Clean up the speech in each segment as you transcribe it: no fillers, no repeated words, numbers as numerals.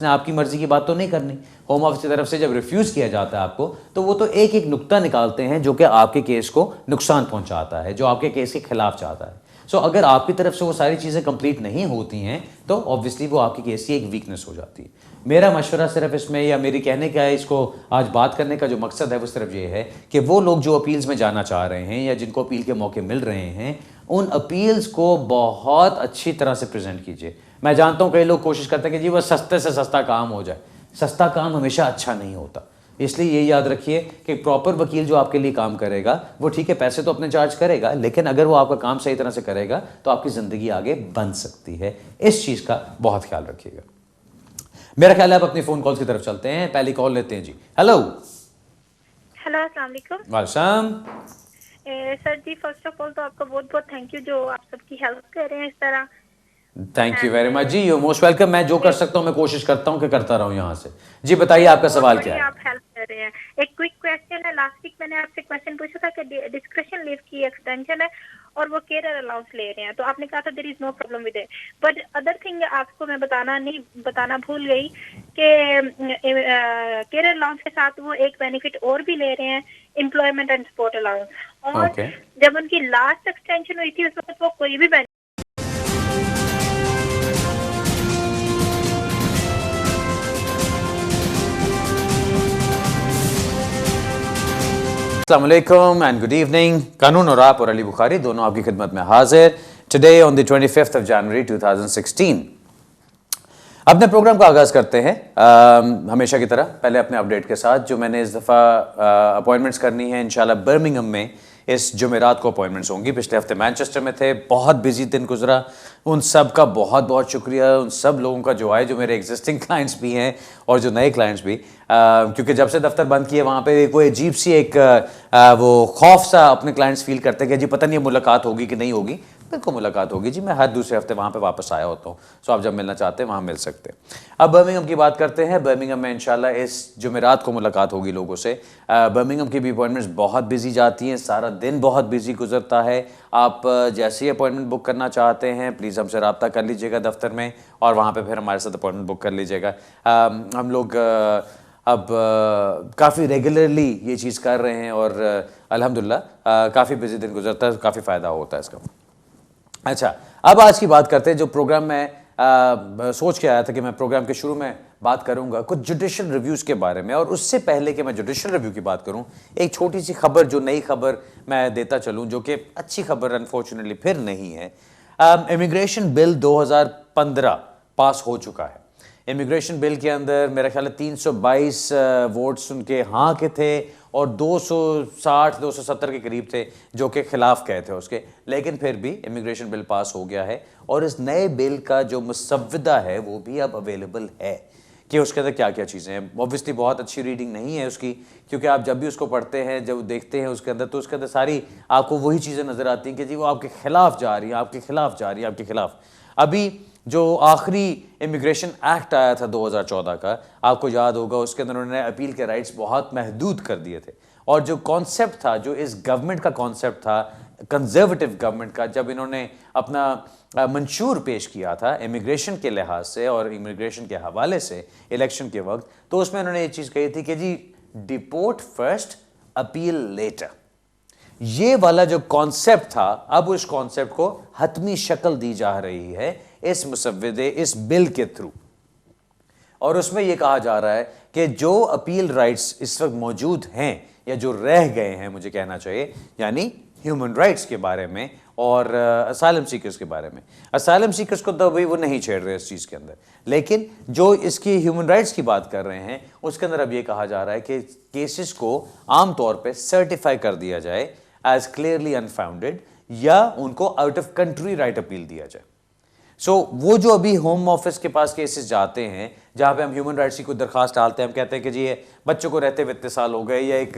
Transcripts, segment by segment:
ने आपकी मर्जी की बात तो नहीं करनी। होम ऑफिस की तरफ से जब रिफ्यूज किया जाता है आपको, तो वो तो एक एक नुक्ता निकालते हैं जो कि आपके केस को नुकसान पहुंचाता है, जो आपके केस के खिलाफ चाहता है। सो अगर आपकी तरफ से वो सारी चीज़ें कंप्लीट नहीं होती हैं तो ऑब्वियसली वो आपकी केस की एक वीकनेस हो जाती है। मेरा मशवरा सिर्फ इसमें, या मेरी कहने का है, इसको आज बात करने का जो मकसद है वो सिर्फ ये है कि वो लोग जो अपील्स में जाना चाह रहे हैं या जिनको अपील के मौके मिल रहे हैं, उन अपील्स को बहुत अच्छी तरह से प्रेजेंट कीजिए। मैं जानता हूँ कई लोग कोशिश करते हैं कि जी वो सस्ते से सस्ता काम हो जाए। सस्ता काम हमेशा अच्छा नहीं होता, इसलिए ये याद रखिए कि प्रॉपर वकील जो आपके लिए काम करेगा वो ठीक है, पैसे तो अपने चार्ज करेगा, लेकिन अगर वो आपका काम सही तरह से करेगा तो आपकी ज़िंदगी आगे बन सकती है। इस चीज़ का बहुत ख्याल रखिएगा। मेरा ख्याल है आप अपनी फ़ोन कॉल्स की तरफ चलते हैं। पहली कॉल लेते हैं जी। हेलो। हेलो, अस्सलाम वालेकुम। वालेकुम। सर जी, फर्स्ट ऑफ ऑल तो आपका बहुत बहुत थैंक यू जो आप सबकी हेल्प कर रहे हैं इस तरह। Thank you very much and जी, यू मोस्ट वेलकम। मैं जो कर सकता हूँ मैं कोशिश करता हूँ कि करता रहूँ यहाँ से। जी बताइए आपका बहुत सवाल क्या बढ़िया है। आप हेल्प कर रहे हैं। एक क्विक क्वेश्चन है, लास्ट वीक मैंने आपसे क्वेश्चन पूछा था कि डिस्क्रिप्शन लीव की एक्सटेंशन है और वो केयर अलाउंस ले रहे हैं, तो आपने कहा था there is no problem with it, but other thing आपको मैं बताना भूल गई कि केयर अलाउंस के साथ वो एक बेनिफिट और भी ले रहे हैं, एम्प्लॉयमेंट एंड सपोर्ट अलाउंस। और ओके। जब उनकी लास्ट एक्सटेंशन हुई थी उस वक्त वो कोई भी अस्सलाम वालेकुम एंड गुड इवनिंग। कानून और आप और अली बुखारी दोनों आपकी खिदमत में हाजिर। Today on the 25th of January 2016 अपने प्रोग्राम का आगाज़ करते हैं हमेशा की तरह पहले अपने अपडेट के साथ। जो मैंने इस दफ़ा अपॉइंटमेंट्स करनी है इंशाल्लाह बर्मिंघम में इस जुमेरात को अपॉइंटमेंट्स होंगी। पिछले हफ्ते मैनचेस्टर में थे, बहुत बिजी दिन गुजरा। उन सब का बहुत बहुत शुक्रिया, उन सब लोगों का जो आए, जो मेरे एग्जिस्टिंग क्लाइंट्स भी हैं और जो नए क्लाइंट्स भी, क्योंकि जब से दफ्तर बंद किए वहाँ पे कोई अजीब सी एक वो खौफ सा अपने क्लाइंट्स फील करते हैं कि जी पता नहीं मुलाकात होगी कि नहीं होगी। बिल्कुल मुलाकात होगी जी, मैं हर दूसरे हफ्ते वहाँ पे वापस आया होता हूँ। सो आप जब मिलना चाहते हैं वहाँ मिल सकते हैं। अब बर्मिंघम की बात करते हैं। बर्मिंघम में इंशाल्लाह इस जुमेरात को मुलाकात होगी लोगों से। बर्मिंघम की भी अपॉइंटमेंट्स बहुत बिजी जाती हैं, सारा दिन बहुत बिजी गुजरता है। आप जैसे ही अपॉइंटमेंट बुक करना चाहते हैं प्लीज़ हमसे रब्ता कर लीजिएगा दफ्तर में और वहाँ पर फिर हमारे साथ अपॉइंटमेंट बुक कर लीजिएगा। हम लोग अब काफ़ी रेगुलरली ये चीज़ कर रहे हैं और अल्हम्दुलिल्लाह काफ़ी बिजी दिन गुजरता है, काफ़ी फ़ायदा होता है इसका। अच्छा, अब आज की बात करते हैं। जो प्रोग्राम में सोच के आया था कि मैं प्रोग्राम के शुरू में बात करूंगा कुछ जुडिशल रिव्यूज़ के बारे में, और उससे पहले कि मैं जुडिशल रिव्यू की बात करूं, एक छोटी सी खबर, जो नई खबर मैं देता चलूं, जो कि अच्छी खबर अनफॉर्चुनेटली फिर नहीं है। इमिग्रेशन बिल 2015 पास हो चुका है। इमिग्रेशन बिल के अंदर मेरा ख्याल है 322 वोट्स उनके हाँ के थे और 260-270 के करीब थे जो कि खिलाफ कहे थे उसके, लेकिन फिर भी इमिग्रेशन बिल पास हो गया है। और इस नए बिल का जो मुसव्वदा है वो भी अब अवेलेबल है कि उसके अंदर क्या क्या चीज़ें हैं। ऑब्वियसली बहुत अच्छी रीडिंग नहीं है उसकी, क्योंकि आप जब भी उसको पढ़ते हैं, जब देखते हैं उसके अंदर, तो उसके अंदर सारी आपको वही चीज़ें नज़र आती हैं कि जी वो आपके खिलाफ जा रही हैं, आपके खिलाफ जा रही हैं, आपके खिलाफ। अभी जो आखिरी इमिग्रेशन एक्ट आया था 2014 का, आपको याद होगा, उसके अंदर उन्होंने अपील के राइट्स बहुत महदूद कर दिए थे। और जो कॉन्सेप्ट था, जो इस गवर्नमेंट का कॉन्सेप्ट था, कंजर्वेटिव गवर्नमेंट का, जब इन्होंने अपना मंशूर पेश किया था इमिग्रेशन के लिहाज से और इमिग्रेशन के हवाले से इलेक्शन के वक्त, तो उसमें उन्होंने ये चीज़ कही थी कि जी डिपोर्ट फर्स्ट अपील लेटर। ये वाला जो कॉन्सेप्ट था, अब उस कॉन्सेप्ट को हतमी शक्ल दी जा रही है इस मुसव्वदे, इस बिल के थ्रू। और उसमें यह कहा जा रहा है कि जो अपील राइट्स इस वक्त मौजूद हैं या जो रह गए हैं, मुझे कहना चाहिए, यानी ह्यूमन राइट्स के बारे में और असाइलम सीकर्स के बारे में। असाइलम सीकर्स को तो भाई वो नहीं छेड़ रहे इस चीज़ के अंदर, लेकिन जो इसकी ह्यूमन राइट्स की बात कर रहे हैं उसके अंदर अब ये कहा जा रहा है कि केसेस को आम तौर पे सर्टिफाई कर दिया जाए एज क्लियरली अनफाउंडेड, या उनको out of country right appeal दिया जाए। वो जो अभी होम ऑफिस के पास केसेस जाते हैं, जहाँ पे हम ह्यूमन राइट्स की कोई दरखास्त डालते हैं, हम कहते हैं कि जी ये बच्चों को रहते हुए इतने साल हो गए, या एक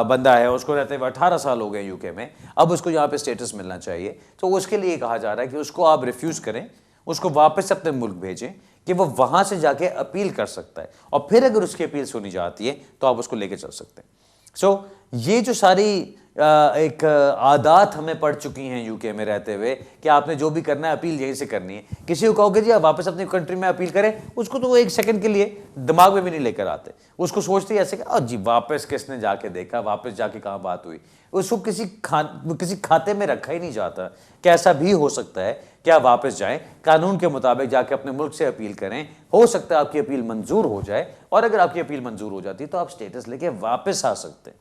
बंदा है उसको रहते हुए 18 साल हो गए यूके में, अब उसको यहाँ पे स्टेटस मिलना चाहिए, तो उसके लिए कहा जा रहा है कि उसको आप रिफ्यूज़ करें, उसको वापस अपने मुल्क भेजें कि वो वहाँ से जाके अपील कर सकता है, और फिर अगर उसकी अपील सुनी जाती है तो आप उसको लेके चल सकते हैं। ये जो सारी एक आदत हमें पड़ चुकी हैं यूके में रहते हुए कि आपने जो भी करना है अपील यहीं से करनी है। किसी को कहोगे जी आप वापस अपनी कंट्री में अपील करें, उसको तो वो एक सेकंड के लिए दिमाग में भी नहीं लेकर आते। उसको सोचते ही ऐसे कि जी वापस किसने जाके देखा, वापस जाके कहाँ बात हुई। उसको किसी खाते में रखा ही नहीं जाता कि ऐसा भी हो सकता है कि आप वापस जाएं, कानून के मुताबिक जाके अपने मुल्क से अपील करें, हो सकता है आपकी अपील मंजूर हो जाए, और अगर आपकी अपील मंजूर हो जाती है तो आप स्टेटस लेके वापस आ सकते हैं।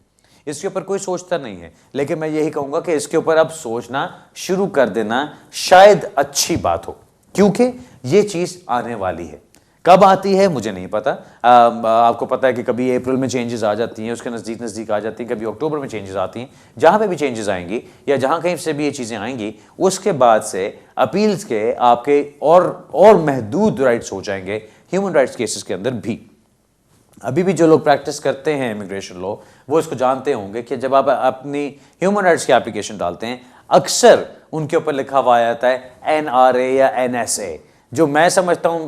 इसके ऊपर कोई सोचता नहीं है, लेकिन मैं यही कहूंगा कि इसके ऊपर अब सोचना शुरू कर देना शायद अच्छी बात हो, क्योंकि ये चीज आने वाली है। कब आती है मुझे नहीं पता। आपको पता है कि कभी अप्रैल में चेंजेस आ जाती हैं, उसके नज़दीक नज़दीक आ जाती हैं, कभी अक्टूबर में चेंजेस आती हैं। जहां पे भी चेंजेस आएंगी या जहां कहीं से भी ये चीज़ें आएंगी, उसके बाद से अपील्स के आपके और महदूद राइट्स हो जाएंगे ह्यूमन राइट्स केसेस के अंदर भी। अभी भी जो लोग प्रैक्टिस करते हैं इमिग्रेशन लॉ, वो इसको जानते होंगे कि जब आप अपनी ह्यूमन राइट्स की एप्लीकेशन डालते हैं, अक्सर उनके ऊपर लिखा हुआ आता है NRA या NSA। जो मैं समझता हूं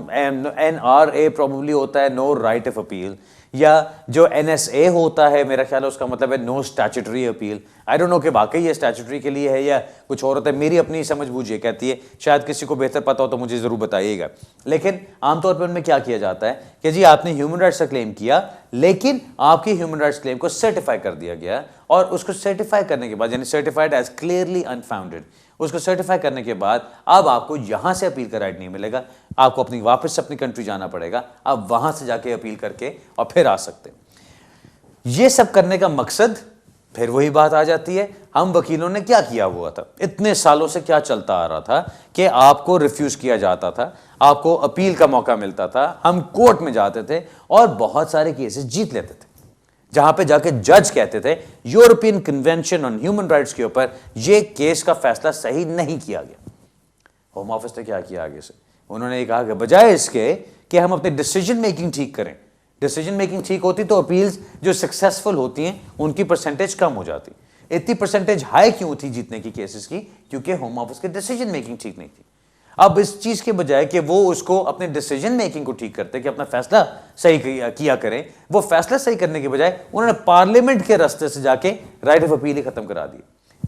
NRA प्रोबेबली होता है नो राइट ऑफ अपील, या जो NSA होता है मेरा ख्याल है उसका मतलब है no statutory appeal. I don't know कि वाकई ये स्टैट्यूटरी के लिए है या कुछ और होता है, मेरी अपनी समझ बूझ ये कहती है, शायद किसी को बेहतर पता हो तो मुझे ज़रूर बताइएगा। लेकिन आमतौर पर उनमें क्या किया जाता है कि जी आपने ह्यूमन राइट्स का क्लेम किया, लेकिन आपकी ह्यूमन राइट्स क्लेम को सर्टिफाई कर दिया गया, और उसको सर्टिफाई करने के बाद, यानी सर्टिफाइड एज क्लियरली अनफाउंडेड, उसको सर्टिफाई करने के बाद अब आपको यहां से अपील का राइट नहीं मिलेगा, आपको अपनी वापस अपनी कंट्री जाना पड़ेगा। आप वहां से जाके अपील करके और फिर आ सकते हैं। ये सब करने का मकसद, फिर वही बात आ जाती है, हम वकीलों ने क्या किया हुआ था, इतने सालों से क्या चलता आ रहा था कि आपको रिफ्यूज किया जाता था, आपको अपील का मौका मिलता था, हम कोर्ट में जाते थे और बहुत सारे केसेस जीत लेते थे, जहां पे जाके जज कहते थे European convention on human rights के ऊपर ये केस का फैसला सही नहीं किया गया। होम ऑफिस ने क्या किया आगे से, उन्होंने कहा कि बजाय इसके कि हम अपने डिसीजन मेकिंग ठीक करें, डिसीजन मेकिंग ठीक होती तो अपील्स जो सक्सेसफुल होती हैं उनकी परसेंटेज कम हो जाती। इतनी परसेंटेज हाई क्यों थी जीतने की केसेस की? क्योंकि होम ऑफिस की डिसीजन मेकिंग ठीक नहीं थी। अब इस चीज के बजाय कि वो उसको अपने डिसीजन मेकिंग को ठीक करते कि अपना फैसला सही किया करें, वो फैसला सही करने के बजाय उन्होंने पार्लियामेंट के रास्ते से जाके राइट ऑफ अपील ही खत्म करा दी।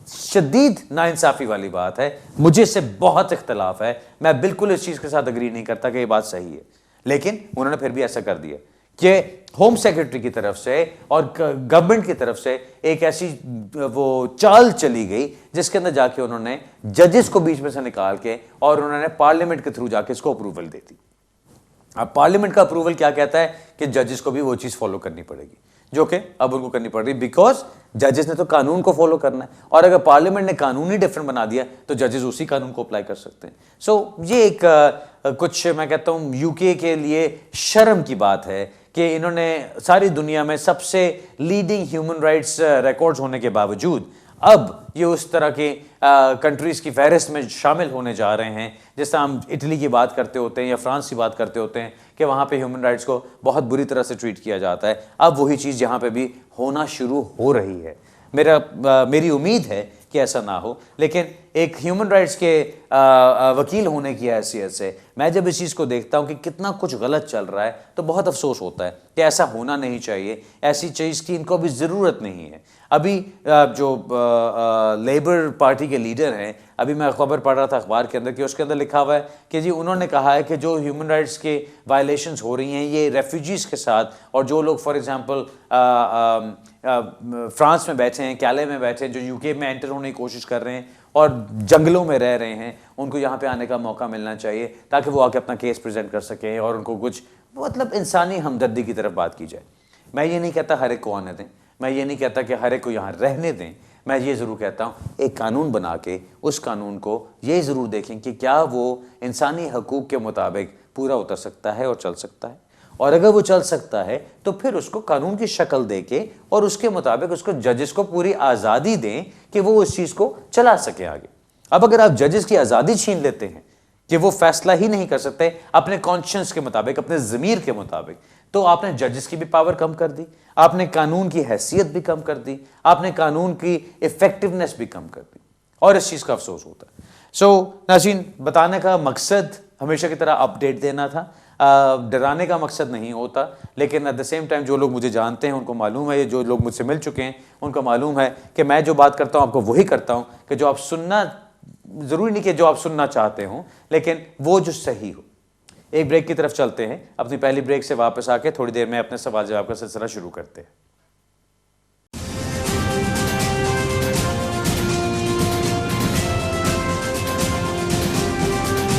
शदीद नाइंसाफी वाली बात है, मुझे इससे बहुत इख्तलाफ है, मैं बिल्कुल इस चीज के साथ अग्री नहीं करता कि ये बात सही है, लेकिन उन्होंने फिर भी ऐसा कर दिया कि होम सेक्रेटरी की तरफ से और गवर्नमेंट की तरफ से एक ऐसी वो चाल चली गई जिसके अंदर जाके उन्होंने जजेस को बीच में से निकाल के और उन्होंने पार्लियामेंट के थ्रू जाके इसको अप्रूवल दे दी। अब पार्लियामेंट का अप्रूवल क्या कहता है कि जजेस को भी वो चीज फॉलो करनी पड़ेगी, जो कि अब उनको करनी पड़ रही, बिकॉज जजेस ने तो कानून को फॉलो करना है, और अगर पार्लियामेंट ने कानून ही डिफरेंट बना दिया तो जजेस उसी कानून को अप्लाई कर सकते हैं। सो ये एक कुछ मैं कहता हूं यूके के लिए शर्म की बात है कि इन्होंने सारी दुनिया में सबसे लीडिंग ह्यूमन राइट्स रिकॉर्ड्स होने के बावजूद अब ये उस तरह के कंट्रीज की फहरिस्त में शामिल होने जा रहे हैं, जैसे हम इटली की बात करते होते हैं या फ्रांस की बात करते होते हैं कि वहाँ पे ह्यूमन राइट्स को बहुत बुरी तरह से ट्रीट किया जाता है। अब वही चीज़ यहाँ पे भी होना शुरू हो रही है। मेरी उम्मीद है कि ऐसा ना हो, लेकिन एक ह्यूमन राइट्स के वकील होने की हैसियत से मैं जब इस चीज़ को देखता हूँ कि कितना कुछ गलत चल रहा है तो बहुत अफसोस होता है कि ऐसा होना नहीं चाहिए, ऐसी चीज़ की इनको अभी ज़रूरत नहीं है। अभी जो लेबर पार्टी के लीडर हैं, अभी मैं खबर पढ़ रहा था अखबार के अंदर कि उसके अंदर लिखा हुआ है कि जी उन्होंने कहा है कि जो ह्यूमन राइट्स के वायलेशंस हो रही हैं ये रेफ्यूजीज़ के साथ, और जो लोग फॉर एग्जांपल फ्रांस में बैठे हैं, कैले में बैठे हैं, जो यूके में एंटर होने की कोशिश कर रहे हैं और जंगलों में रह रहे हैं, उनको यहाँ पे आने का मौका मिलना चाहिए ताकि वो आके अपना केस प्रेजेंट कर सकें और उनको कुछ मतलब इंसानी हमदर्दी की तरफ बात की जाए। मैं ये नहीं कहता हर एक को आने दें, मैं ये नहीं कहता कि हर एक को यहाँ रहने दें, मैं ये ज़रूर कहता हूँ एक कानून बना के उस कानून को ये ज़रूर देखें कि क्या वो इंसानी हकूक़ के मुताबिक पूरा उतर सकता है और चल सकता है, और अगर वो चल सकता है तो फिर उसको कानून की शक्ल दे के और उसके मुताबिक उसको जजेस को पूरी आज़ादी दें कि वो उस चीज़ को चला सके आगे। अब अगर आप जजेस की आज़ादी छीन लेते हैं कि वो फैसला ही नहीं कर सकते अपने कॉन्शियंस के मुताबिक, अपने ज़मीर के मुताबिक, तो आपने जजेस की भी पावर कम कर दी, आपने कानून की हैसियत भी कम कर दी, आपने कानून की इफेक्टिवनेस भी कम कर दी, और इस चीज़ का अफसोस होता है। सो नाज़रीन, बताने का मकसद हमेशा की तरह अपडेट देना था। डराने का मकसद नहीं होता, लेकिन एट द सेम टाइम जो लोग मुझे जानते हैं उनको मालूम है, जो लोग मुझसे मिल चुके हैं उनको मालूम है कि मैं जो बात करता हूँ आपको वही करता हूँ कि जो आप सुनना, ज़रूरी नहीं कि जो आप सुनना चाहते हो, लेकिन वो जो सही हो। एक ब्रेक की तरफ चलते हैं, अपनी पहली ब्रेक से वापस आके थोड़ी देर में अपने सवाल जवाब का सिलसिला शुरू करते हैं।